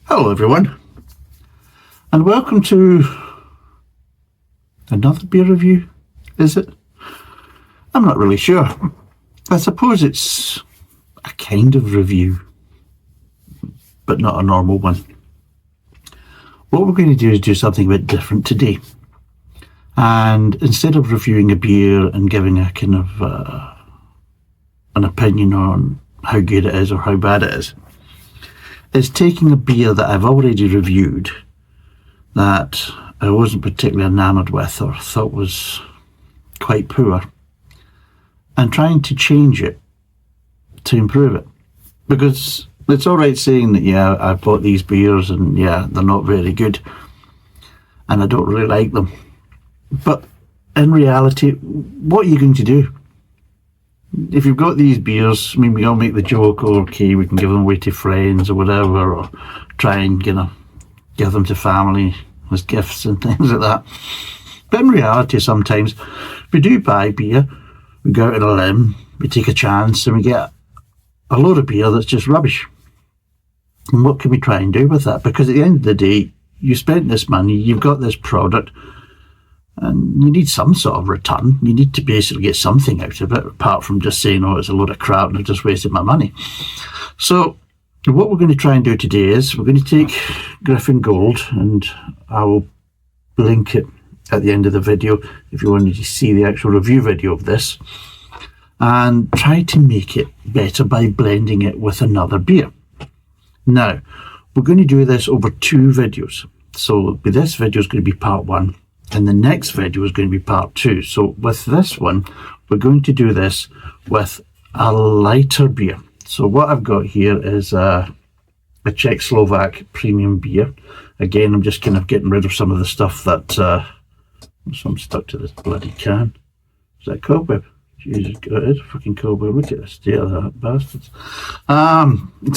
Hello everyone, and welcome to another beer review, is it? I'm not really sure. I suppose it's a kind of review, but not a normal one. What we're going to do is do something a bit different today. And instead of reviewing a beer and giving a kind of an opinion on how good it is or how bad it is taking a beer that I've already reviewed that I wasn't particularly enamoured with or thought was quite poor, and trying to change it to improve it. Because it's all right saying that, yeah, I've bought these beers and yeah, they're not very good and I don't really like them. But in reality, what are you going to do? If you've got these beers, I mean, we all make the joke, okay, we can give them away to friends or whatever, or try and, give them to family as gifts and things like that. But in reality, sometimes we do buy beer, we go out on a limb, we take a chance, and we get a load of beer that's just rubbish. And what can we try and do with that? Because at the end of the day, you spent this money, you've got this product, and you need some sort of return. You need to basically get something out of it, apart from just saying, oh, it's a load of crap and I've just wasted my money. So what we're going to try and do today is we're going to take Griffin Gold, and I will link it at the end of the video if you wanted to see the actual review video of this, and try to make it better by blending it with another beer. Now, we're going to do this over 2 videos. So this video is going to be part 1. And the next video is going to be part 2. So with this one, we're going to do this with a lighter beer. So what I've got here is a Czech Slovak premium beer. Again, I'm just kind of getting rid of some of the stuff that... so I'm stuck to this bloody can. Is that cobweb? Jesus, it is a fucking cobweb. Look at the state of that, bastards.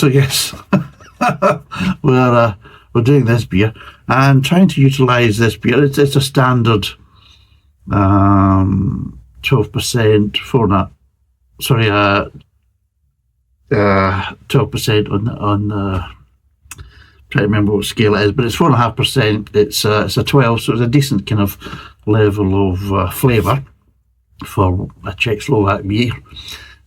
So yes, we're doing this beer and trying to utilise this beer. It's a standard 12% 12% on trying to remember what scale it is, but it's 4.5%. It's a 12, so it's a decent kind of level of flavour for a Czech Slovak beer.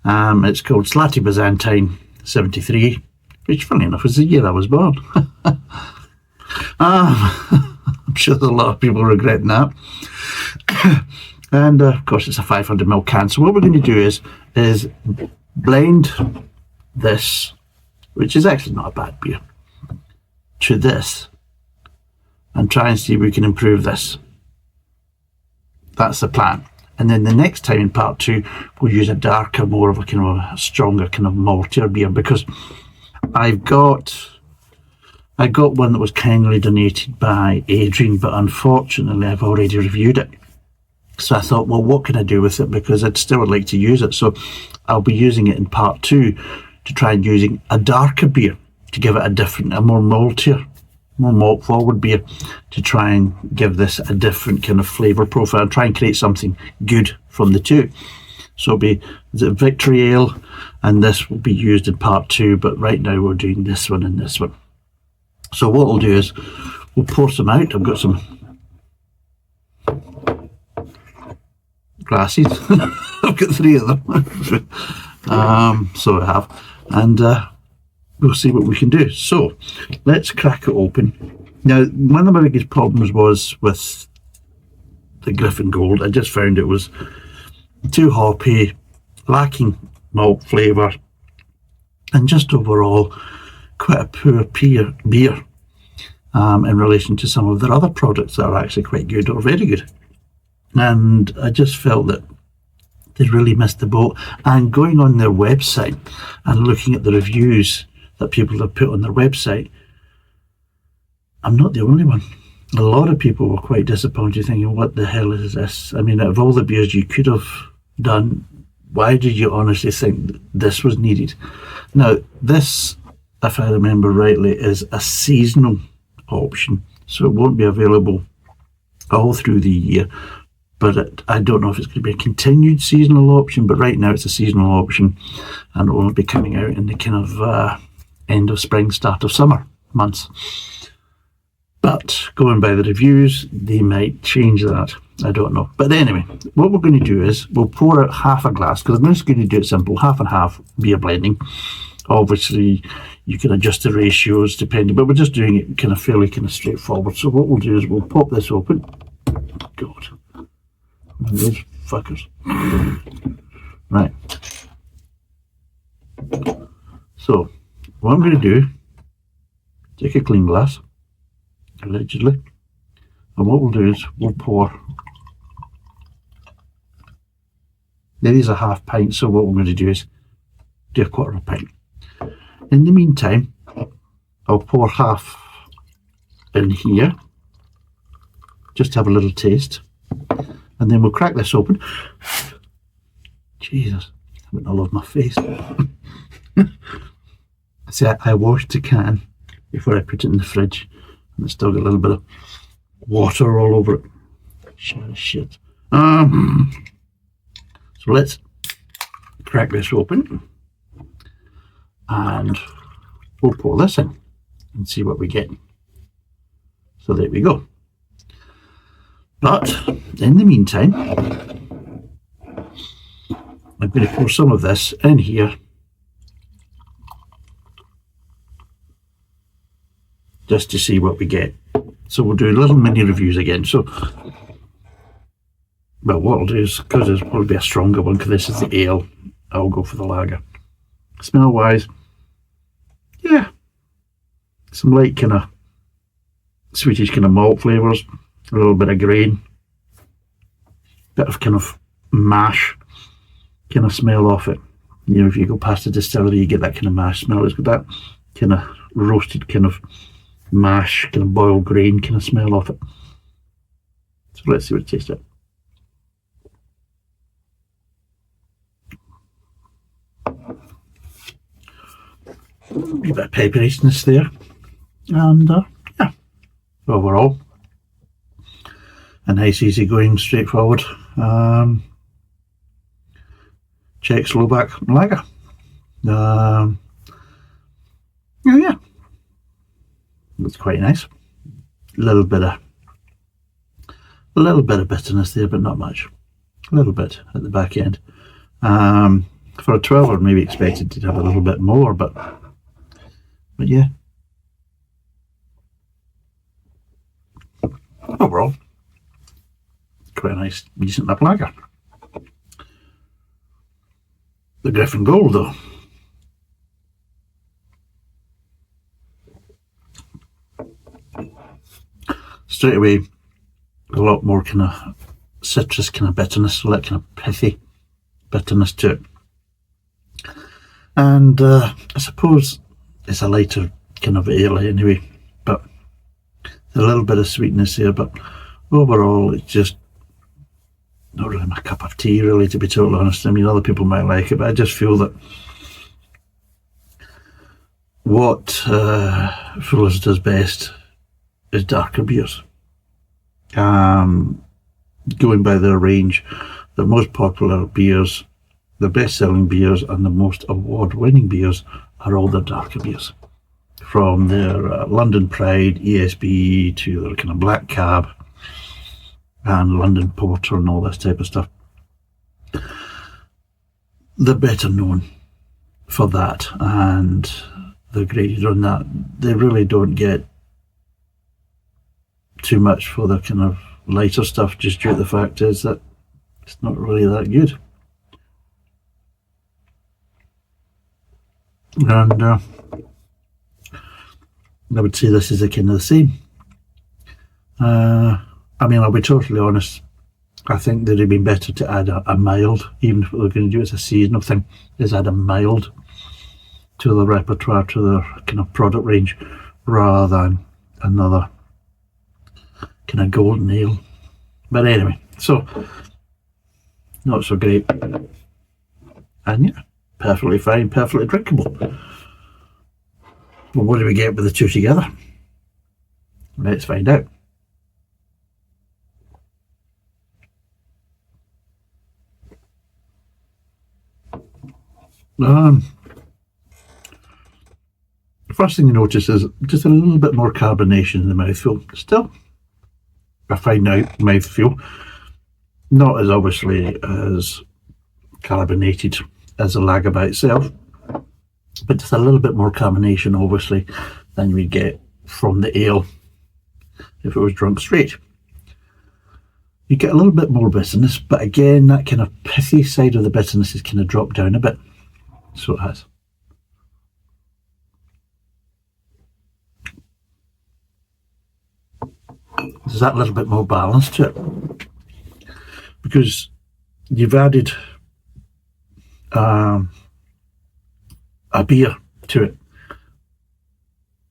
It's called Zlaty Byzantine 73, which funny enough is the year I was born. I'm sure there's a lot of people regretting that. And of course it's a 500ml can. So what we're going to do is blend this, which is actually not a bad beer, to this, and try and see if we can improve this. That's the plan. And then the next time in part 2, we'll use a darker, more of a kind of a stronger kind of maltier beer, because I got one that was kindly donated by Adrian, but unfortunately I've already reviewed it. So I thought, well, what can I do with it? Because I'd still like to use it. So I'll be using it in part 2 to try and using a darker beer to give it a more maltier, more malt forward beer, to try and give this a different kind of flavour profile and try and create something good from the 2. So it'll be Victory Ale, and this will be used in part 2, but right now we're doing this one and this one. So what we'll do is we'll pour some out. I've got some glasses. I've got 3 of them. So I have, and we'll see what we can do. So let's crack it open. Now, one of my biggest problems was with the Griffin Gold. I just found it was too hoppy, lacking malt flavour, and just overall quite a poor beer in relation to some of their other products that are actually quite good or very good. And I just felt that they really missed the boat. And going on their website and looking at the reviews that people have put on their website, I'm not the only one. A lot of people were quite disappointed, thinking, what the hell is this? I mean, out of all the beers you could have done, why did you honestly think this was needed? Now, this, if I remember rightly, is a seasonal option, so it won't be available all through the year. But I don't know if it's going to be a continued seasonal option, but right now it's a seasonal option, and it will be coming out in the kind of end of spring, start of summer. months. But going by the reviews, they might change that. I don't know. But anyway, what we're going to do is we'll pour out half a glass, because I'm just going to do it simple, half and half beer blending. Obviously, you can adjust the ratios depending, but we're just doing it kind of fairly kind of straightforward. So what we'll do is we'll pop this open. God, those fuckers. Right. So what I'm going to do, take a clean glass, allegedly, and what we'll do is we'll pour. There is a half pint, so what we're going to do is do a quarter of a pint. In the meantime, I'll pour half in here, just to have a little taste, and then we'll crack this open. Jesus, I went all over my face. See, I washed the can before I put it in the fridge, and it's still got a little bit of water all over it. Shit. So let's crack this open, and we'll pour this in and see what we get. So there we go. But in the meantime, I'm going to pour some of this in here, just to see what we get. So we'll do little mini reviews again. So, well, what I'll do is, because there's probably be a stronger one, because this is the ale, I'll go for the lager. Smell wise, yeah, some light kind of sweetish kind of malt flavours, a little bit of grain, bit of kind of mash kind of smell off it. You know, if you go past the distillery, you get that kind of mash smell. It's got that kind of roasted kind of mash, kind of boiled grain kind of smell off it. So let's see what it tastes like. A bit of pepperiness there, and yeah, overall a nice, easy going, straightforward Czech Slovak lager. Yeah, it's quite nice. A little bit of bitterness there, but not much. A little bit at the back end. For a 12, I'd maybe expected to have a little bit more, but yeah. Overall, quite a nice, decent enough lager. The Griffin Gold, though. Straight away, a lot more kind of citrus kind of bitterness, so that kind of pithy bitterness to it. And I suppose it's a lighter kind of ale anyway, but a little bit of sweetness here, but overall it's just not really my cup of tea, really, to be totally honest. I mean, other people might like it, but I just feel that what Fuller's does best is darker beers. Going by their range, the most popular beers, the best-selling beers, and the most award-winning beers are all the darker beers. From their London Pride, ESB, to their kind of Black Cab and London Porter and all this type of stuff. They're better known for that, and they're graded on that. They really don't get too much for the kind of lighter stuff, just due to the fact is that it's not really that good. And I would say this is a kind of the same. I mean, I'll be totally honest, I think that it'd be better to add a mild, even if what they're going to do as a seasonal thing, is add a mild to the repertoire, to their kind of product range, rather than another kind of golden ale. But anyway, so not so great, and yeah, perfectly fine, perfectly drinkable. Well, what do we get with the two together? Let's find out. first thing you notice is just a little bit more carbonation in the mouthfeel. Still a fine mouthfeel, not as obviously as carbonated as a lager by itself, but just a little bit more carbonation obviously than you would get from the ale if it was drunk straight. You get a little bit more bitterness, but again that kind of pithy side of the bitterness is kind of dropped down a bit, so it has. There's that little bit more balance to it because you've added a beer to it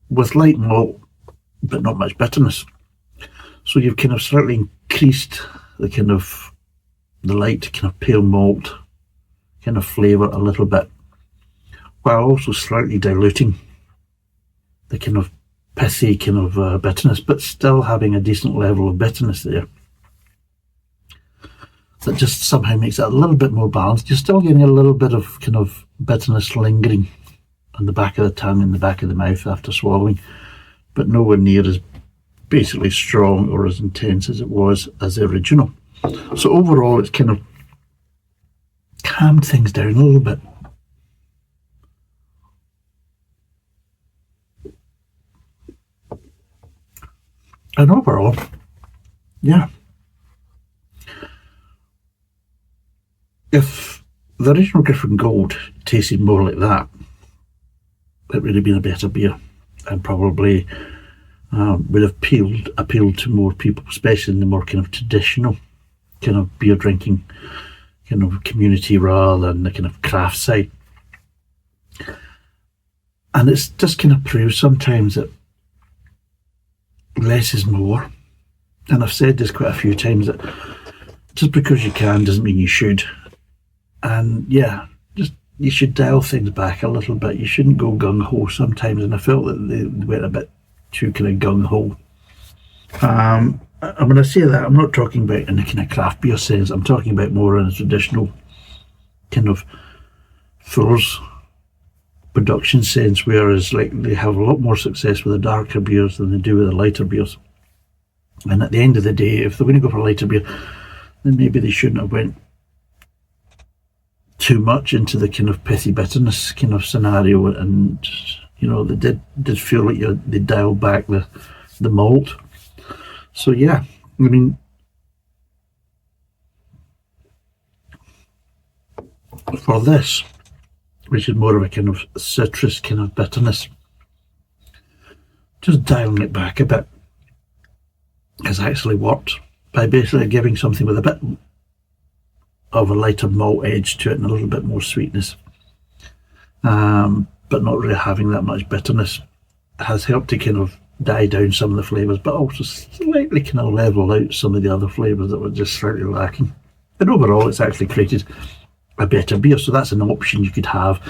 with light malt but not much bitterness, so you've kind of slightly increased the light kind of pale malt kind of flavour a little bit, while also slightly diluting the kind of pithy kind of bitterness, but still having a decent level of bitterness there. That just somehow makes it a little bit more balanced. You're still getting a little bit of kind of bitterness lingering on the back of the tongue and the back of the mouth after swallowing, but nowhere near as basically strong or as intense as it was as the original. So overall it's kind of calmed things down a little bit. And overall, yeah, if the original Griffin Gold tasted more like that, it would have been a better beer and probably would have appealed to more people, especially in the more kind of traditional kind of beer drinking kind of community rather than the kind of craft side. And it's just kind of proves sometimes that less is more. And I've said this quite a few times, that just because you can doesn't mean you should. And yeah, just you should dial things back a little bit. You shouldn't go gung-ho sometimes, and I felt that they went a bit too kind of gung-ho. And when I say that, I'm not talking about in the kind of craft beer sense. I'm talking about more in a traditional kind of Fuller's production sense, whereas like they have a lot more success with the darker beers than they do with the lighter beers. And at the end of the day, if they're going to go for a lighter beer, then maybe they shouldn't have went too much into the kind of pithy bitterness kind of scenario, and you know, they did feel like they dialed back the malt. So yeah, I mean, for this, which is more of a kind of citrus kind of bitterness, just dialing it back a bit has actually worked by basically giving something with a bit of a lighter malt edge to it and a little bit more sweetness, but not really having that much bitterness. It has helped to kind of die down some of the flavours, but also slightly kind of level out some of the other flavours that were just slightly lacking. And overall it's actually created a better beer, so that's an option you could have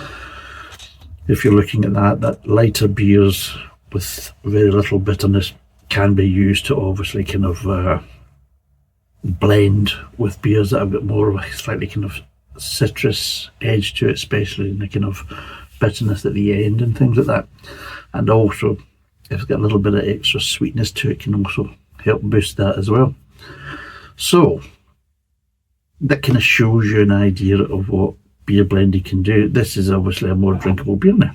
if you're looking at that lighter beers with very little bitterness can be used to obviously kind of blend with beers that have got more of a slightly kind of citrus edge to it, especially in the kind of bitterness at the end and things like that. And also if it's got a little bit of extra sweetness to it, can also help boost that as well. So that kind of shows you an idea of what beer blending can do. This is obviously a more drinkable beer now,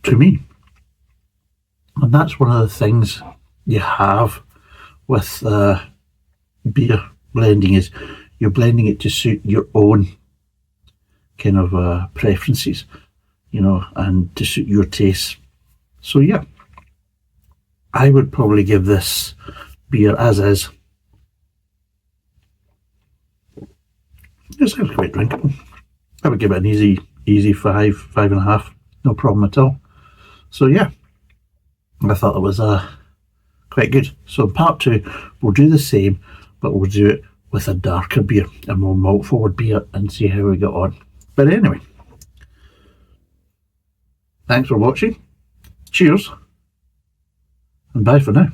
to me. And that's one of the things you have with beer blending, is you're blending it to suit your own kind of preferences, you know, and to suit your tastes. So yeah, I would probably give this beer as is. It's actually quite drinkable. I would give it an easy 5.5, no problem at all. So yeah, I thought it was quite good. So in part 2 we'll do the same, but we'll do it with a darker beer, a more malt forward beer, and see how we get on. But anyway, thanks for watching, cheers, and bye for now.